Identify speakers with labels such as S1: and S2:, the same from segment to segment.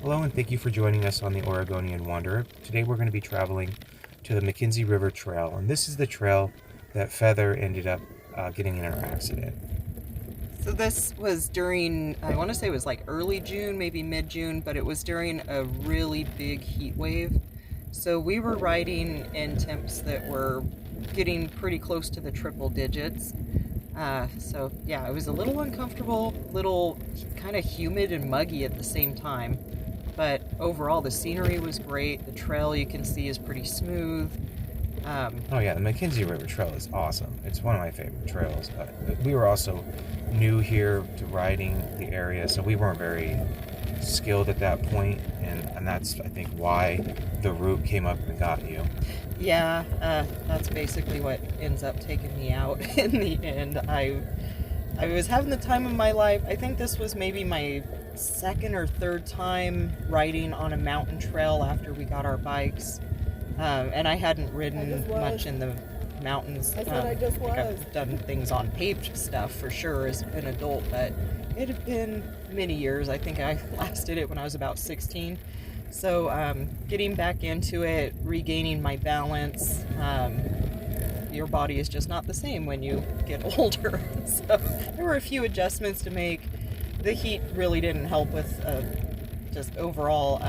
S1: Hello and thank you for joining us on the Oregonian Wanderer. Today we're going to be traveling to the McKenzie River Trail, and this is the trail that Feather ended up getting in an accident.
S2: So this was during, I want to say it was like early June, maybe mid-June, but it was during a really big heat wave. So we were riding in temps that were getting pretty close to the triple digits. So yeah, it was a little uncomfortable, little kind of humid and muggy at the same time. But overall, the scenery was great. The trail you can see is pretty smooth.
S1: Oh yeah, the McKenzie River Trail is awesome. It's one of my favorite trails. We were also new here to riding the area, so we weren't very skilled at that point, and that's, I think, why the route came up and got you.
S2: Yeah, that's basically what ends up taking me out in the end. I was having the time of my life. I think this was maybe my second or third time riding on a mountain trail after we got our bikes. And I hadn't ridden much in the mountains.
S3: That's what I just was.
S2: I've done things on paved stuff for sure as an adult, but it had been many years. I think I last did it when I was about 16. So getting back into it, regaining my balance, your body is just not the same when you get older. So there were a few adjustments to make. The heat really didn't help with just overall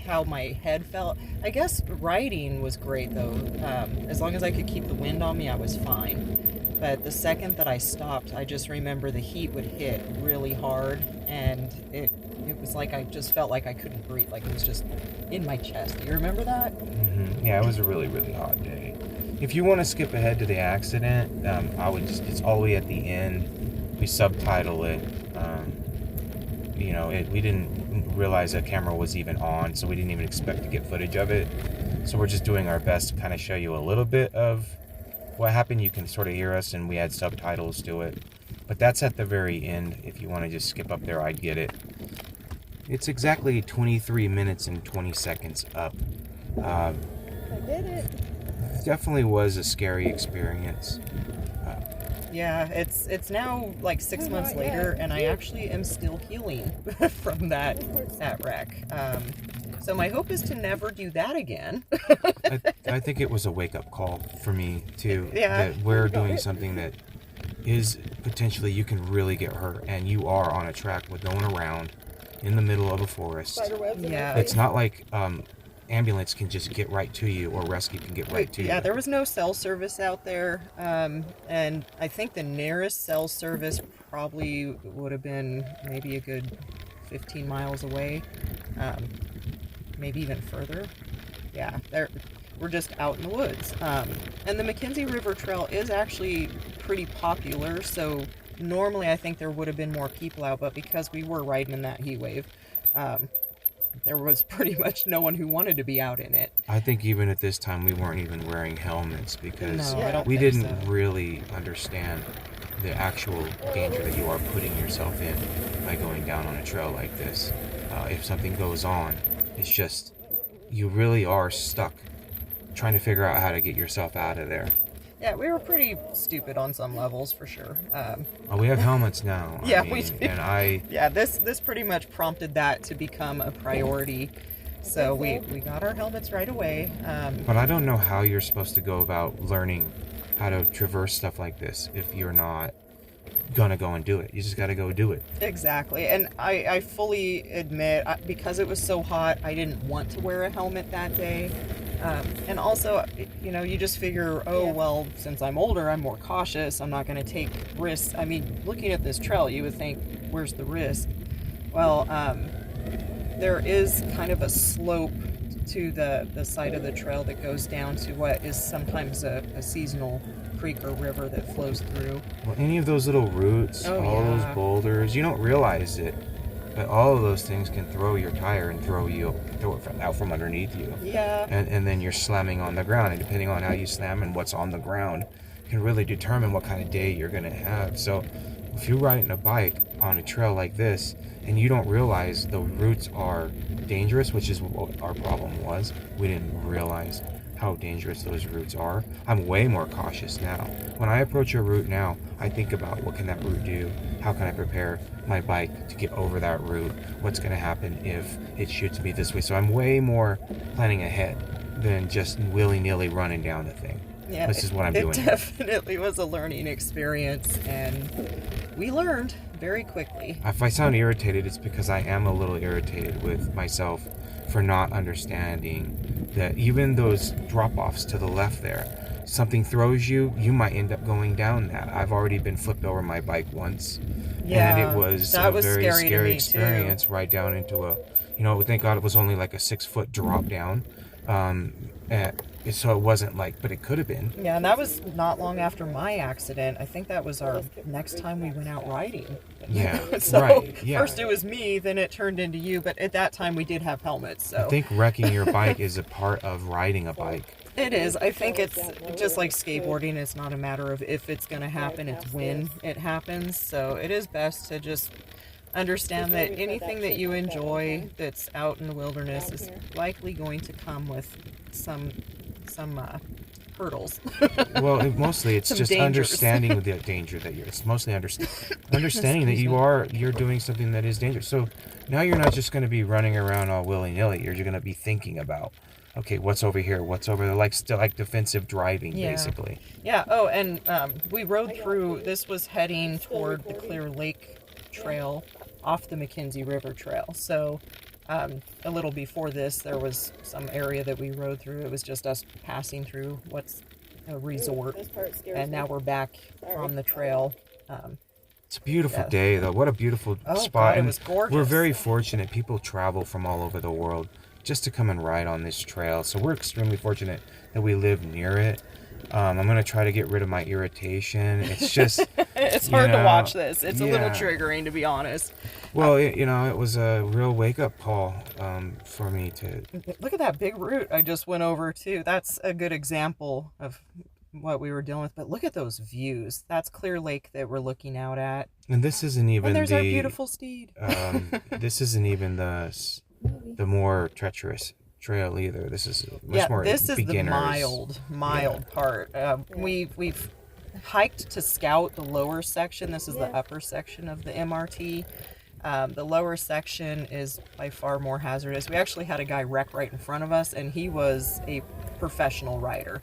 S2: how my head felt. I guess riding was great though. As long as I could keep the wind on me, I was fine. But the second that I stopped, I just remember the heat would hit really hard, and it was like I just felt like I couldn't breathe, like it was just in my chest. Do you remember that?
S1: Mm-hmm. Yeah, it was a really, really hot day. If you want to skip ahead to the accident, I would it's all the way at the end. We subtitle it. We didn't realize that camera was even on, so we didn't even expect to get footage of it. So we're just doing our best to kind of show you a little bit of what happened. You can sort of hear us, and we add subtitles to it. But that's at the very end. If you want to just skip up there, I'd get it. It's exactly 23 minutes and 20 seconds up.
S3: I did it.
S1: Definitely was a scary experience.
S2: Yeah, it's now like 6 months later, and I actually am still healing from that wreck. So my hope is to never do that again.
S1: I think it was a wake-up call for me too.
S2: Yeah.
S1: That we're doing something that is potentially, you can really get hurt, and you are on a track with no one around in the middle of a forest.
S3: Spiderwebs.
S2: Yeah.
S1: It's not like ambulance can just get right to you, or rescue can get right to you.
S2: Yeah, there was no cell service out there, and I think the nearest cell service probably would have been maybe a good 15 miles away, maybe even further. Yeah, we're just out in the woods. And the McKenzie River Trail is actually pretty popular, so normally I think there would have been more people out, but because we were riding in that heat wave, there was pretty much no one who wanted to be out in it.
S1: I think even at this time we weren't even wearing helmets because
S2: No, I don't
S1: we
S2: think
S1: didn't
S2: so.
S1: really understand the actual danger that you are putting yourself in by going down on a trail like this. If something goes on, it's just, you really are stuck trying to figure out how to get yourself out of there.
S2: Yeah, we were pretty stupid on some levels for sure.
S1: We have helmets now.
S2: Yeah, we do.
S1: And
S2: Yeah, this pretty much prompted that to become a priority. So we got our helmets right away.
S1: But I don't know how you're supposed to go about learning how to traverse stuff like this if you're not gonna go and do it. You just gotta go do it.
S2: Exactly, and I fully admit, because it was so hot, I didn't want to wear a helmet that day. And also, you just figure, well, since I'm older, I'm more cautious. I'm not going to take risks. I mean, looking at this trail, you would think, where's the risk? Well, there is kind of a slope to the side of the trail that goes down to what is sometimes a seasonal creek or river that flows through.
S1: Well, any of those little roots, all those boulders, you don't realize it, but all of those things can throw your tire and throw it out from underneath you.
S2: Yeah.
S1: And then you're slamming on the ground, and depending on how you slam and what's on the ground can really determine what kind of day you're going to have. So if you're riding a bike on a trail like this and you don't realize the roots are dangerous, which is what our problem was, we didn't realize how dangerous those routes are. I'm way more cautious now. When I approach a route now, I think about what can that route do? How can I prepare my bike to get over that route? What's going to happen if it shoots me this way? So I'm way more planning ahead than just willy-nilly running down the thing.
S2: Yeah,
S1: this is what I'm doing.
S2: It definitely was a learning experience, and we learned very quickly.
S1: If I sound irritated, it's because I am a little irritated with myself for not understanding that even those drop-offs to the left there, something throws you, you might end up going down that. I've already been flipped over my bike once, and it was a very scary experience,
S2: too.
S1: Right down into a, thank God it was only like a 6-foot drop down. So it wasn't like, but it could have been.
S2: Yeah, and that was not long after my accident. I think that was our next time we went out riding.
S1: Yeah,
S2: so
S1: right. Yeah.
S2: First it was me, then it turned into you, but at that time we did have helmets. So
S1: I think wrecking your bike is a part of riding a bike.
S2: It is. I think it's just like skateboarding. It's not a matter of if it's going to happen, it's when it happens. So it is best to just understand that anything that you enjoy that's out in the wilderness is likely going to come with some hurdles.
S1: Well, mostly it's
S2: Some
S1: just
S2: dangers.
S1: understanding the danger that you're. It's mostly understanding that you're doing something that is dangerous. So now you're not just going to be running around all willy nilly. You're going to be thinking about, okay, what's over here? What's over there? Like still like defensive driving, basically.
S2: Yeah. Oh, and we rode through. This was heading toward the Clear Lake Trail off the McKenzie River Trail. So a little before this, there was some area that we rode through. It was just us passing through what's a resort, and now we're back on the trail.
S1: It's a beautiful day, though. What a beautiful spot.
S2: God, it
S1: and
S2: was gorgeous.
S1: We're very fortunate. People travel from all over the world just to come and ride on this trail. So we're extremely fortunate that we live near it. I'm going to try to get rid of my irritation. It's just...
S2: It's hard to watch this. It's a little triggering, to be honest.
S1: Well, it was a real wake-up call for me to...
S2: Look at that big root I just went over, too. That's a good example of what we were dealing with. But look at those views. That's Clear Lake that we're looking out at.
S1: And this isn't even
S2: and there's our beautiful steed.
S1: This isn't even the more treacherous trail either. This is much more
S2: this is
S1: beginners.
S2: the mild part. We've hiked to scout the lower section. This is the upper section of the MRT. The lower section is by far more hazardous. We actually had a guy wreck right in front of us, and he was a professional rider.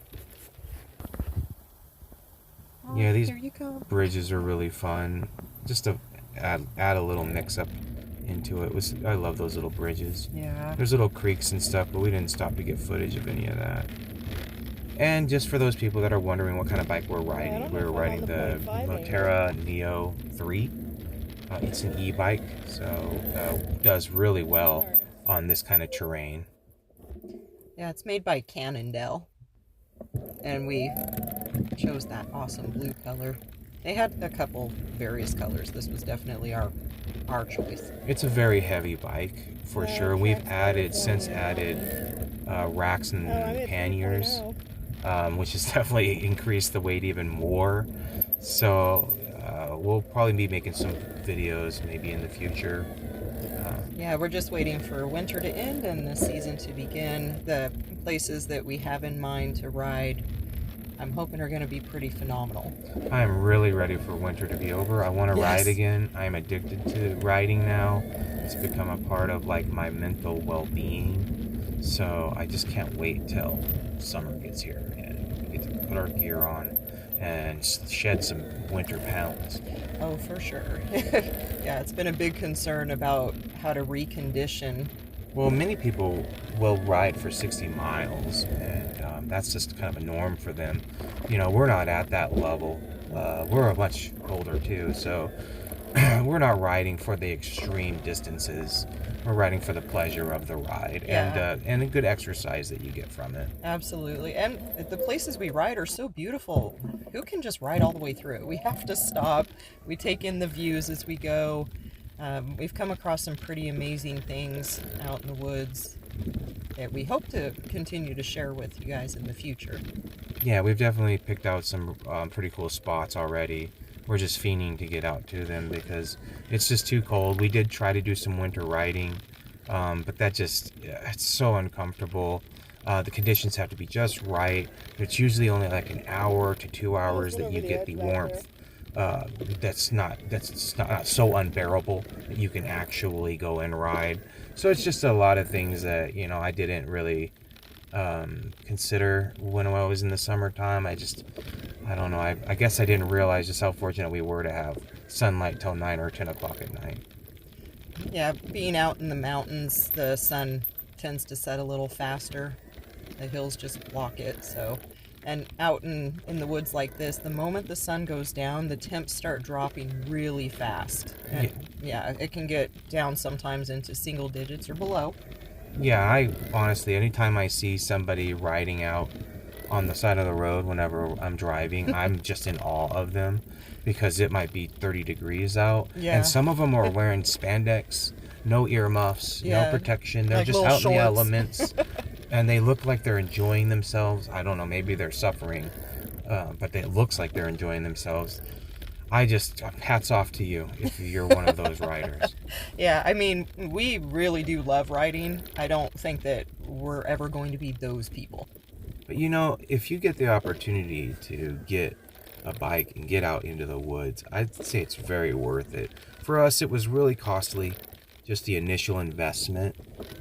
S1: Yeah, these
S2: Here you go.
S1: bridges are really fun. Just to add a little mix up into it. I love those little bridges.
S2: Yeah.
S1: There's little creeks and stuff, but we didn't stop to get footage of any of that. And just for those people that are wondering what kind of bike we're riding, we're riding the Moterra Neo 3. It's an e-bike, so does really well on this kind of terrain.
S2: Yeah, it's made by Cannondale, and we chose that awesome blue color. They had a couple various colors. This was definitely our choice.
S1: It's a very heavy bike for sure. We've since added racks and panniers, which has definitely increased the weight even more. So we'll probably be making some videos maybe in the future.
S2: Yeah, we're just waiting for winter to end and the season to begin. The places that we have in mind to ride, I'm hoping are going to be pretty phenomenal.
S1: I'm really ready for winter to be over. I want to ride again. I'm addicted to riding now. It's become a part of like my mental well-being. So I just can't wait till summer gets here and we get to put our gear on and shed some winter pounds.
S2: Oh, for sure. Yeah, it's been a big concern about how to recondition.
S1: Well, many people will ride for 60 miles, and that's just kind of a norm for them. We're not at that level. We're much older, too, so we're not riding for the extreme distances. We're riding for the pleasure of the ride and a good exercise that you get from it.
S2: Absolutely. And the places we ride are so beautiful. Who can just ride all the way through? We have to stop. We take in the views as we go. We've come across some pretty amazing things out in the woods that we hope to continue to share with you guys in the future.
S1: Yeah, we've definitely picked out some pretty cool spots already. We're just fiending to get out to them because it's just too cold. We did try to do some winter riding, but that it's so uncomfortable. The conditions have to be just right. It's usually only like an hour to 2 hours that you get the warmth. That's not so unbearable that you can actually go and ride. So it's just a lot of things that I didn't really consider when I was in the summertime. I don't know. I guess I didn't realize just how fortunate we were to have sunlight till 9 or 10 o'clock at night.
S2: Yeah, being out in the mountains, the sun tends to set a little faster. The hills just block it, so. And out in the woods like this, the moment the sun goes down, the temps start dropping really fast. And yeah, it can get down sometimes into single digits or below.
S1: Yeah, I honestly, anytime I see somebody riding out on the side of the road whenever I'm driving, I'm just in awe of them because it might be 30 degrees out.
S2: Yeah.
S1: And some of them are wearing spandex, no earmuffs, no protection. They're
S2: like
S1: just
S2: little
S1: out in the
S2: shorts.
S1: elements. And they look like they're enjoying themselves. I don't know, maybe they're suffering, but it looks like they're enjoying themselves. Hats off to you if you're one of those riders.
S2: Yeah, I mean, we really do love riding. I don't think that we're ever going to be those people.
S1: But if you get the opportunity to get a bike and get out into the woods, I'd say it's very worth it. For us, it was really costly. Just the initial investment.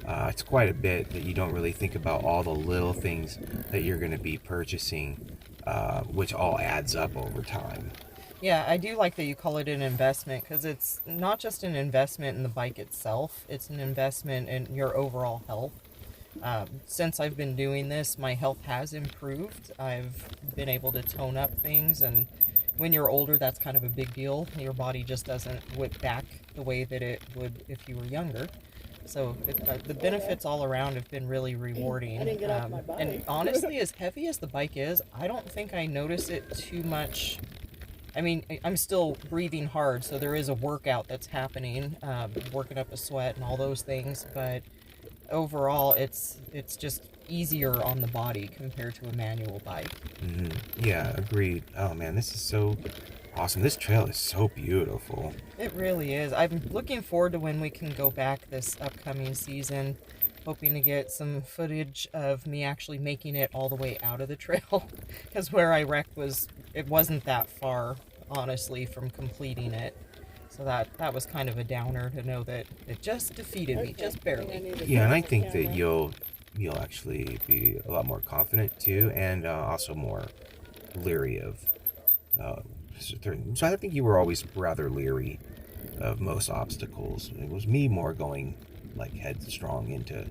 S1: It's quite a bit that you don't really think about all the little things that you're going to be purchasing, which all adds up over time.
S2: Yeah, I do like that you call it an investment because it's not just an investment in the bike itself, it's an investment in your overall health. Since I've been doing this, my health has improved. I've been able to tone up things, and when you're older, that's kind of a big deal. Your body just doesn't whip back the way that it would if you were younger. So the benefits all around have been really rewarding.
S3: I didn't get off my bike.
S2: And honestly, as heavy as the bike is, I don't think I notice it too much. I mean, I'm still breathing hard, so there is a workout that's happening, working up a sweat and all those things. But overall, it's just easier on the body compared to a manual bike.
S1: Mm-hmm. Yeah, agreed. Oh man, this is so awesome. This trail is so beautiful.
S2: It really is. I'm looking forward to when we can go back this upcoming season, hoping to get some footage of me actually making it all the way out of the trail, because where I wrecked it wasn't that far, honestly, from completing it. So that was kind of a downer to know that it just defeated me, just barely.
S1: Yeah, and I think that you'll actually be a lot more confident too, and also more leery of so I think you were always rather leery of most obstacles. It was me more going like headstrong into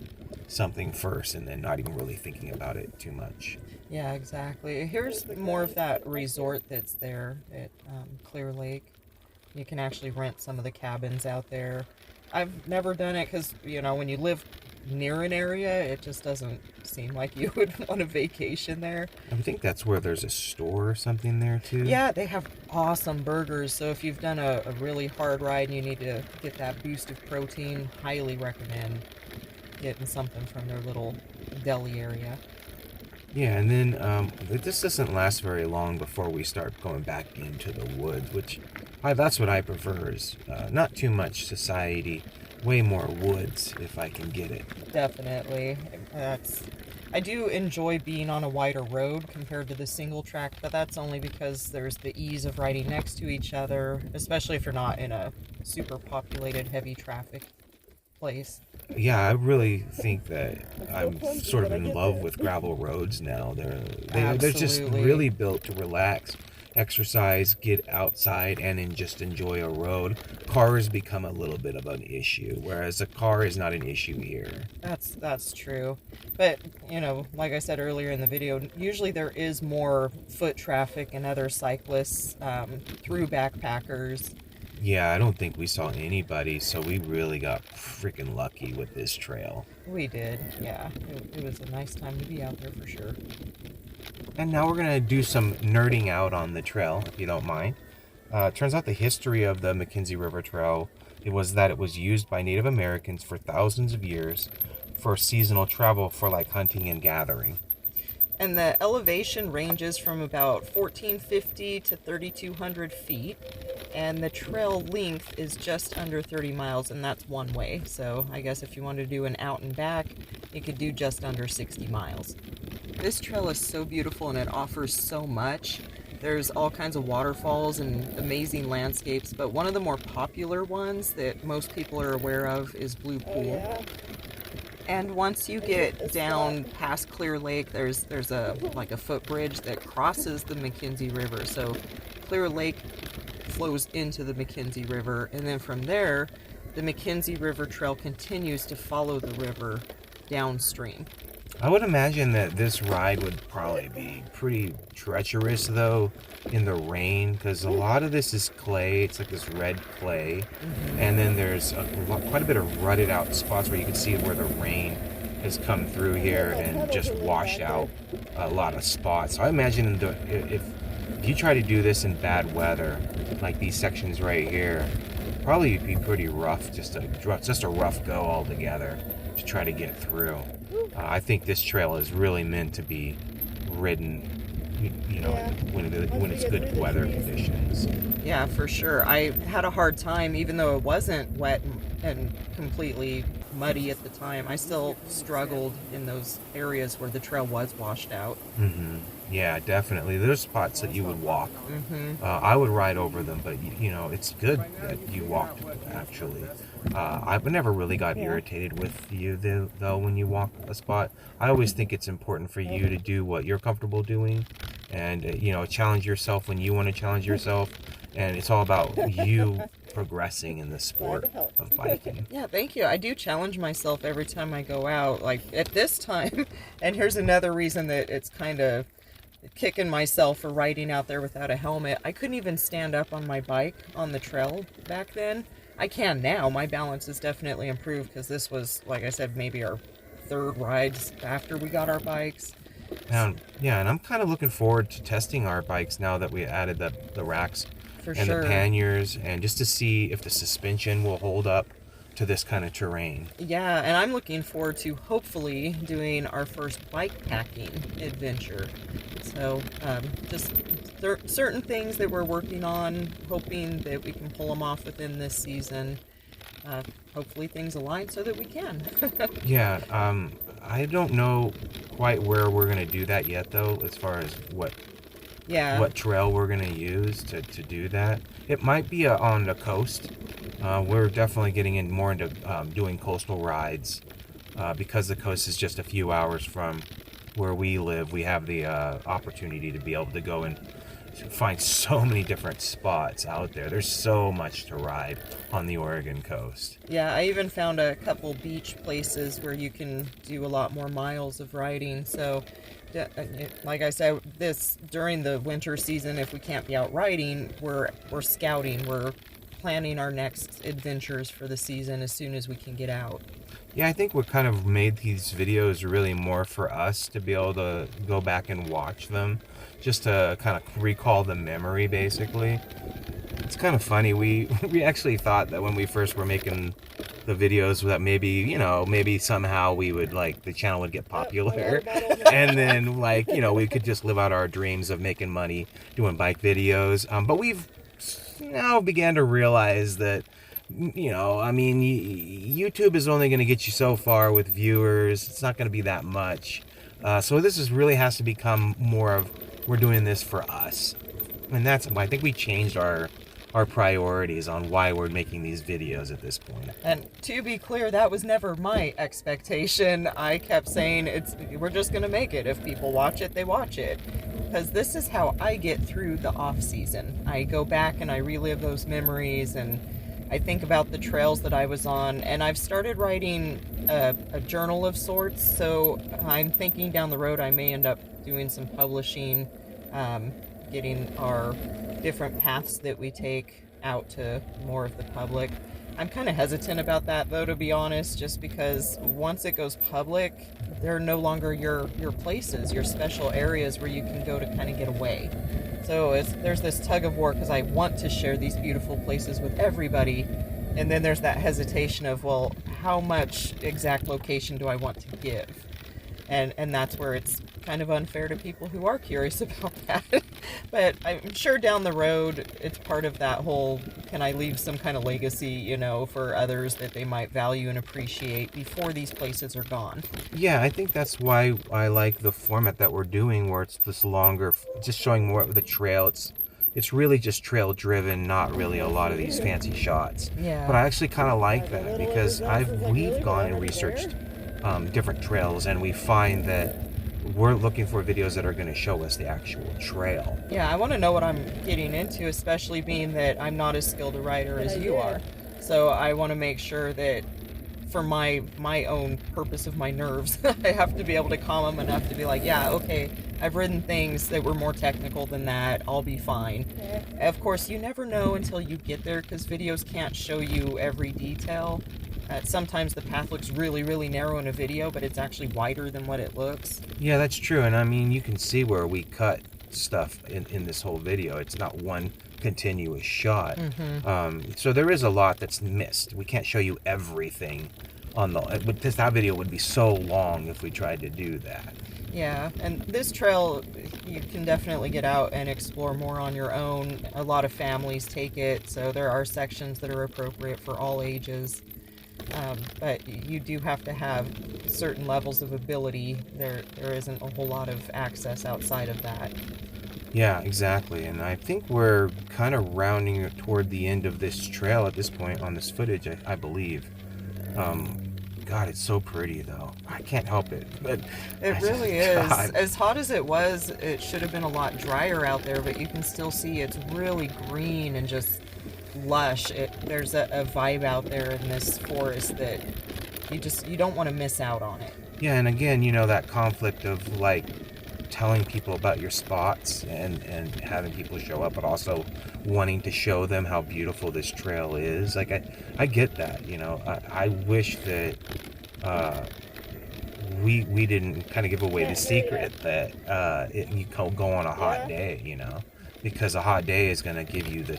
S1: something first and then not even really thinking about it too much.
S2: Yeah, exactly. Here's more of that resort that's there at Clear Lake. You can actually rent some of the cabins out there. I've never done it because, when you live near an area, it just doesn't seem like you would want a vacation there.
S1: I think that's where there's a store or something there too.
S2: Yeah, they have awesome burgers. So if you've done a really hard ride and you need to get that boost of protein, highly recommend getting something from their little deli area.
S1: Yeah, and then this doesn't last very long before we start going back into the woods, which that's what I prefer is not too much society, way more woods if I can get it.
S2: Definitely. I do enjoy being on a wider road compared to the single track, but that's only because there's the ease of riding next to each other, especially if you're not in a super populated, heavy traffic place.
S1: Yeah, I really think that I'm sort of in love with gravel roads now. They're just really built to relax, exercise, get outside, and just enjoy a road. Cars become a little bit of an issue, whereas a car is not an issue here.
S2: That's true. But, like I said earlier in the video, usually there is more foot traffic and other cyclists through backpackers.
S1: Yeah, I don't think we saw anybody, so we really got freaking lucky with this trail.
S2: We did, yeah. It was a nice time to be out there for sure.
S1: And now we're going to do some nerding out on the trail, if you don't mind. Turns out the history of the McKenzie River Trail it was used by Native Americans for thousands of years for seasonal travel for like hunting and gathering.
S2: And the elevation ranges from about 1450 to 3200 feet. And the trail length is just under 30 miles, and that's one way. So I guess if you want to do an out and back, you could do just under 60 miles. This trail is so beautiful and it offers so much. There's all kinds of waterfalls and amazing landscapes, but one of the more popular ones that most people are aware of is Blue Pool.
S3: Oh, yeah.
S2: And once you get down past Clear Lake, there's a footbridge that crosses the McKenzie River. So Clear Lake flows into the McKenzie River, and then from there, the McKenzie River Trail continues to follow the river downstream.
S1: I would imagine that this ride would probably be pretty treacherous, though, in the rain, because a lot of this is clay. It's like this red clay, and then there's quite a bit of rutted out spots where you can see where the rain has come through here and just washed out a lot of spots. So I imagine if you try to do this in bad weather, like these sections right here, probably be pretty rough, just a rough go altogether to try to get through. I think this trail is really meant to be ridden, when it's good weather conditions.
S2: Yeah, for sure. I had a hard time, even though it wasn't wet and completely muddy at the time. I still struggled in those areas where the trail was washed out.
S1: Mm-hmm. Yeah, definitely. There's spots that you would walk. I would ride over them, but it's good that you walked, actually. I've never really got irritated with you, though, when you walk a spot. I always think it's important for you to do what you're comfortable doing and, challenge yourself when you want to challenge yourself. And it's all about you progressing in the sport of biking.
S2: Yeah, thank you. I do challenge myself every time I go out, like at this time. And here's another reason that it's kind of kicking myself for riding out there without a helmet. I couldn't even stand up on my bike on the trail back then. I can now. My balance has definitely improved because this was, like I said, maybe our third rides after we got our bikes.
S1: And I'm kind of looking forward to testing our bikes now that we added the racks
S2: For
S1: and
S2: sure.
S1: the panniers, and just to see if the suspension will hold up to this kind of terrain.
S2: Yeah, and I'm looking forward to hopefully doing our first bike packing adventure. So just certain things that we're working on, hoping that we can pull them off within this season. Hopefully things align so that we can.
S1: Yeah, I don't know quite where we're going to do that yet, though, as far as what trail we're going to use to do that. It might be on the coast. We're definitely getting more into doing coastal rides because the coast is just a few hours from where we live. We have the opportunity to be able to go and find so many different spots out there. There's so much to ride on the Oregon coast.
S2: Yeah, I even found a couple beach places where you can do a lot more miles of riding. So, like I said, during the winter season, if we can't be out riding, we're scouting. We're planning our next adventures for the season as soon as we can get out.
S1: Yeah, I think we kind of made these videos really more for us to be able to go back and watch them, just to kind of recall the memory, basically. It's kind of funny. We actually thought that when we first were making the videos that maybe somehow we would, the channel would get popular, and then we could just live out our dreams of making money doing bike videos. But we've now began to realize that YouTube is only going to get you so far with viewers. It's not going to be that much. So this really has to become more of, we're doing this for us. And that's why I think we changed our priorities on why we're making these videos at this point.
S2: And to be clear, that was never my expectation. I kept saying we're just going to make it. If people watch it, they watch it. Because this is how I get through the off season. I go back and I relive those memories, and I think about the trails that I was on, and I've started writing a journal of sorts. So I'm thinking down the road I may end up doing some publishing, getting our different paths that we take out to more of the public. I'm kind of hesitant about that, though, to be honest, just because once it goes public, they're no longer your places, your special areas where you can go to kind of get away. So there's this tug of war, because I want to share these beautiful places with everybody, and then there's that hesitation of, well, how much exact location do I want to give? And that's where it's kind of unfair to people who are curious about that. But I'm sure down the road, it's part of that whole, can I leave some kind of legacy, you know, for others that they might value and appreciate before these places are gone.
S1: Yeah, I think that's why I like the format that we're doing, where it's this longer, just showing more of the trail. It's really just trail driven, not really a lot of these fancy shots.
S2: Yeah.
S1: But I actually kind of like that because we've gone and researched different trails, and we find that we're looking for videos that are going to show us the actual trail.
S2: Yeah, I want to know what I'm getting into, especially being that I'm not as skilled a rider as you are. So I want to make sure that for my own purpose of my nerves, I have to be able to calm them enough to be like, yeah, okay, I've ridden things that were more technical than that. I'll be fine. Of course, you never know until you get there because videos can't show you every detail. Sometimes the path looks really, really narrow in a video, but it's actually wider than what it looks.
S1: Yeah, that's true. And I mean, you can see where we cut stuff in this whole video. It's not one continuous shot. So there is a lot that's missed. We can't show you everything on that video would be so long if we tried to do that.
S2: Yeah, and this trail, you can definitely get out and explore more on your own. A lot of families take it, so there are sections that are appropriate for all ages. But you do have to have certain levels of ability. There isn't a whole lot of access outside of that.
S1: Yeah, exactly. And I think we're kind of rounding toward the end of this trail at this point on this footage, I believe. God, it's so pretty, though. I can't help it. But
S2: It really is.
S1: God.
S2: As hot as it was, it should have been a lot drier out there, but you can still see it's really green and just lush. There's a vibe out there in this forest that you don't want to miss out on it.
S1: Yeah, and again, you know, that conflict of like telling people about your spots and having people show up, but also wanting to show them how beautiful this trail is. Like I get that, you know. I wish that we didn't kind of give away the secret that you can go on a hot day, you know, because a hot day is going to give you the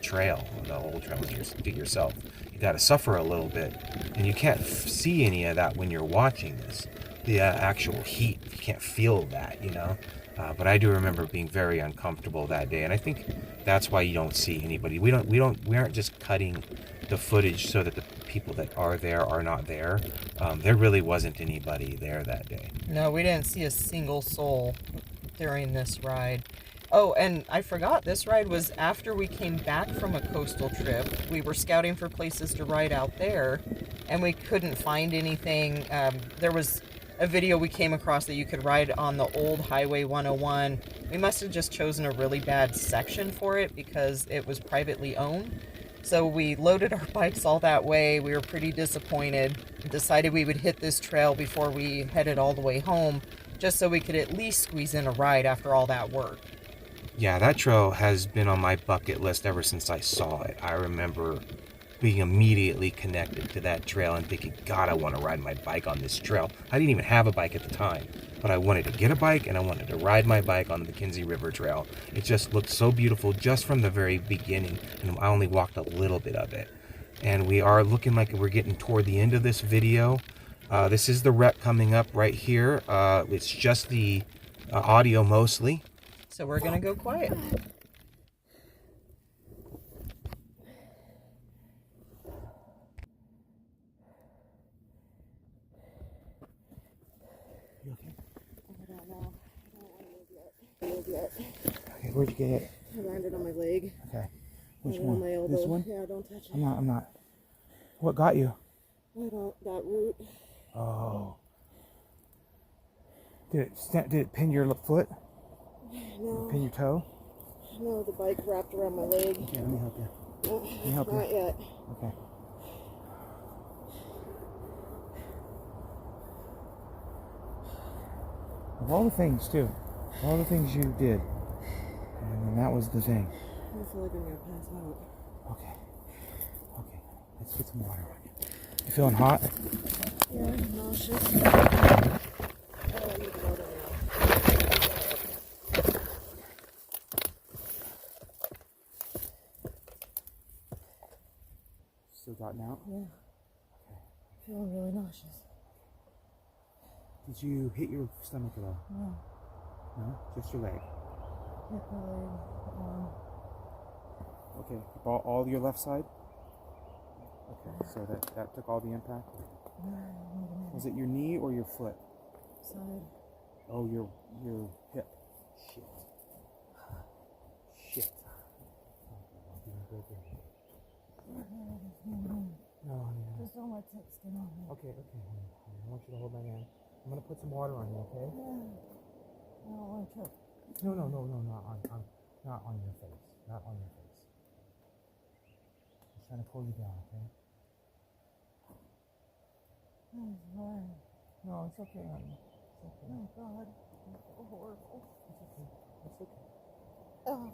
S1: whole trail to yourself. You got to suffer a little bit, and you can't see any of that when you're watching this. The actual heat, you can't feel that, you know. But I do remember being very uncomfortable that day, and I think that's why you don't see anybody. We aren't just cutting the footage so that the people that are there are not there. There really wasn't anybody there that day.
S2: No, we didn't see a single soul during this ride. Oh, and I forgot, this ride was after we came back from a coastal trip. We were scouting for places to ride out there, and we couldn't find anything. There was a video we came across that you could ride on the old Highway 101. We must have just chosen a really bad section for it because it was privately owned. So we loaded our bikes all that way. We were pretty disappointed and decided we would hit this trail before we headed all the way home, just so we could at least squeeze in a ride after all that work.
S1: Yeah, that trail has been on my bucket list ever since I saw it. I remember being immediately connected to that trail and thinking, God, I want to ride my bike on this trail. I didn't even have a bike at the time, but I wanted to get a bike and I wanted to ride my bike on the McKenzie River Trail. It just looked so beautiful just from the very beginning, and I only walked a little bit of it. And we are looking like we're getting toward the end of this video. This is the rep coming up right here. It's just the audio mostly.
S2: So we're gonna go quiet.
S1: You okay?
S3: I don't know. I don't want to move yet.
S1: Okay, where'd you get it?
S3: I landed on my leg.
S1: Okay. Which
S3: Landed
S1: one?
S3: on my elbow.
S1: This one?
S3: Yeah, don't touch it.
S1: I'm not. What got you?
S3: That root.
S1: Oh. Did it pin your foot?
S3: No.
S1: Pin your toe?
S3: No, the bike wrapped around my leg.
S1: Okay, let me help you. Let me help
S3: Not
S1: you.
S3: yet.
S1: Okay. Of all the things, too. All the things you did. And that was the thing.
S3: I feel like I'm going to pass out.
S1: Okay. Okay. Let's get some water on you. You feeling hot?
S3: Yeah, I'm nauseous. Oh, I need water now.
S1: Still gotten out?
S3: Yeah. Feeling really nauseous.
S1: Did you hit your stomach at all?
S3: No.
S1: No? Just your leg?
S3: Hit my leg.
S1: Okay. All your left side? Okay, so that took all the impact? Was it your knee or your foot?
S3: Side.
S1: Oh, your hip. Shit. Shit. No, honey.
S3: Just don't let texting on me.
S1: Okay, honey. I want you to hold my hand. I'm gonna put some water on you, okay?
S3: I don't want to choke.
S1: No, not on your face. Not on your face. I'm trying to pull you down, okay? No, it's okay, honey. It's okay.
S3: Oh, God. That's so horrible.
S1: It's okay. It's okay.
S3: Oh.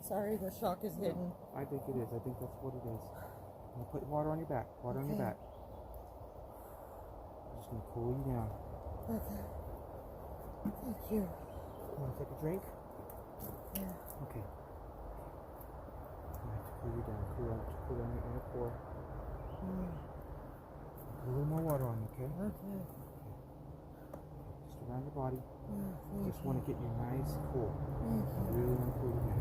S3: Sorry, the shock is hidden.
S1: I think it is. I think that's what it is. I'm gonna put water on your back. Water on your back. I'm just gonna cool you down.
S3: Okay. Thank you.
S1: You wanna take a drink?
S3: Yeah.
S1: Okay. I have to cool you down. Cool down your inner core. Put a little more water on you, okay?
S3: Okay.
S1: Just around your body.
S3: Yeah,
S1: Just want to get you nice and cool.
S3: Thank you.
S1: Really want to cool you down.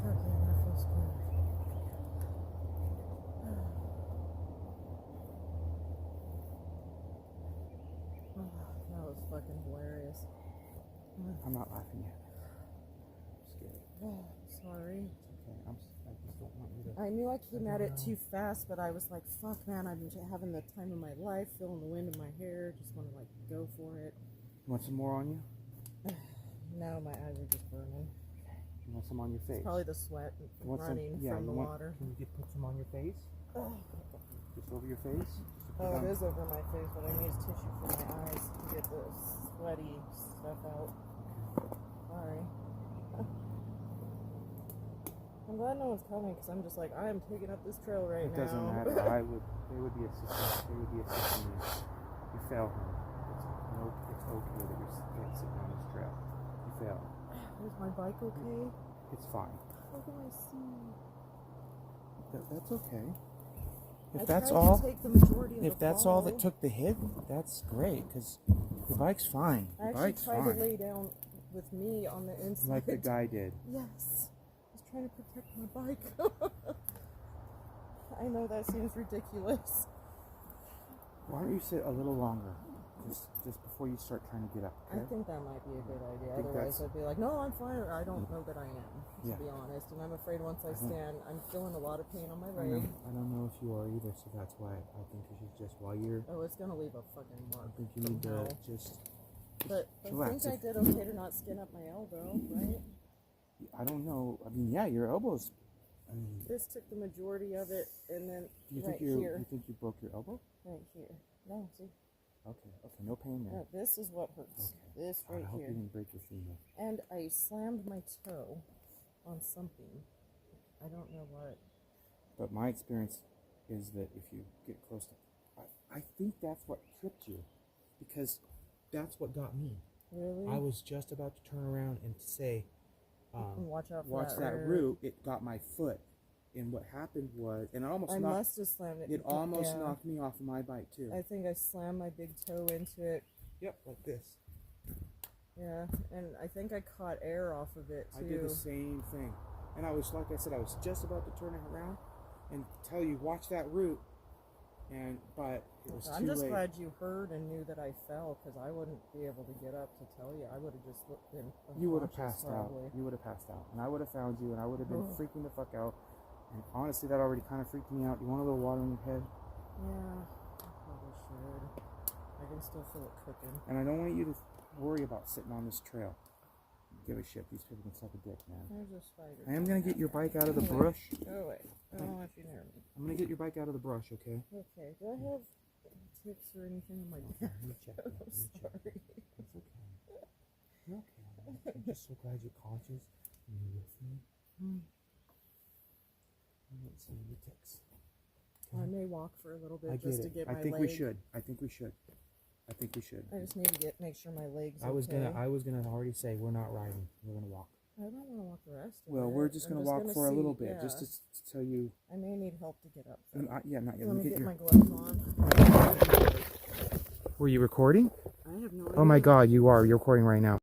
S3: Okay, that feels good. That was fucking hilarious.
S1: I'm not laughing yet. I'm scared.
S3: Oh, sorry.
S1: It's okay. I just don't want you to.
S3: I knew I came at it too fast, but I was like, fuck, man, I'm having the time of my life, feeling the wind in my hair, just want to, like, go for it.
S1: You want some more on you?
S3: No, my eyes are just burning.
S1: You want some on your face?
S3: It's probably the sweat from running from the water.
S1: Can you put some on your face? Just over your face?
S3: Oh, it is over my face, but I need tissue for my eyes to get the sweaty stuff out. Sorry. I'm glad no one's coming because I'm just like, I am taking up this trail right now.
S1: It doesn't matter. They would be assisting. They would be assisting you. You fail, honey. It's okay that you're sitting on this trail. You fail.
S3: Is my bike okay?
S1: It's fine.
S3: How do I see?
S1: That's okay. If
S3: I
S1: that's
S3: tried
S1: all,
S3: to take the majority of
S1: if
S3: the
S1: that's all
S3: fall.
S1: that took the hit, that's great because your bike's fine.
S3: I
S1: Your
S3: actually
S1: bike's
S3: tried
S1: fine.
S3: to lay down with me on the inside.
S1: Like the guy did.
S3: Yes. I was trying to protect my bike. I know that seems ridiculous.
S1: Why don't you sit a little longer, just before you start trying to get up? Okay?
S3: I think that might be a good idea.
S1: I think
S3: Otherwise,
S1: that's-
S3: I'd be like, no, I'm fine. I don't know that I am, to
S1: Yeah.
S3: be honest. And I'm afraid once I stand, I'm feeling a lot of pain on my
S1: I
S3: leg.
S1: don't know if you are either, so that's why I think you should just while you're.
S3: Oh, it's gonna leave a fucking mark.
S1: I think you need to
S3: somehow.
S1: just.
S3: But I
S1: relax.
S3: think I did okay to not skin up my elbow, right?
S1: I don't know. I mean, yeah, your elbows. I mean,
S3: This took the majority of it, and then
S1: do you
S3: right
S1: think
S3: here.
S1: you think you broke your elbow?
S3: Right here. No, see?
S1: Okay, no pain there.
S3: No, this is what hurts.
S1: Okay.
S3: This
S1: I
S3: right
S1: hope
S3: here.
S1: you didn't break your femur.
S3: And I slammed my toe on something. I don't know what.
S1: But my experience is that if you get close to, I think that's what tripped you, because that's what got me.
S3: Really?
S1: I was just about to turn around and say,
S3: watch out for
S1: watch that
S3: root.
S1: root. It got my foot, and what happened was, and
S3: I must have slammed it.
S1: It almost
S3: yeah.
S1: knocked me off of my bike too.
S3: I think I slammed my big toe into it.
S1: Yep, like this.
S3: Yeah, and I think I caught air off of it too.
S1: I did the same thing, and I was like I said, I was just about to turn it around and tell you watch that root, but it was
S3: I'm
S1: too
S3: just
S1: late.
S3: glad you heard and knew that I fell, because I wouldn't be able to get up to tell you. I would have just been
S1: You would have
S3: unconscious,
S1: passed
S3: probably.
S1: out. You would have passed out, and I would have found you, and I would have been freaking the fuck out. And honestly, that already kind of freaked me out. You want a little water in your head?
S3: Yeah, I probably should. I can still feel it cooking.
S1: And I don't want you to worry about sitting on this trail. Give a shit. These people can suck a dick, man.
S3: There's a spider.
S1: I am gonna get your bike out of the brush.
S3: Go away. I don't want you near me.
S1: I'm gonna get your bike out of the brush, okay?
S3: Okay. Do I have ticks or anything on my back?
S1: Let me check.
S3: I'm sorry.
S1: It's okay. You're okay. I'm just so glad you're conscious and you're with me. I don't see any ticks.
S3: I may walk for a little bit
S1: I get
S3: just to
S1: it.
S3: get
S1: I
S3: my
S1: think
S3: leg.
S1: we should. I think we should. I
S3: just need to make sure my legs.
S1: I was
S3: okay.
S1: gonna already say we're not riding. We're gonna walk.
S3: I don't want to walk the rest of it.
S1: Well, we're just
S3: I'm
S1: gonna walk for a
S3: see,
S1: little bit,
S3: yeah.
S1: just to tell you.
S3: I may need help to get up.
S1: Yeah, not yet.
S3: Let me get
S1: your.
S3: my gloves on.
S1: Were you recording?
S3: I have no idea.
S1: Oh my God, you are. You're recording right now.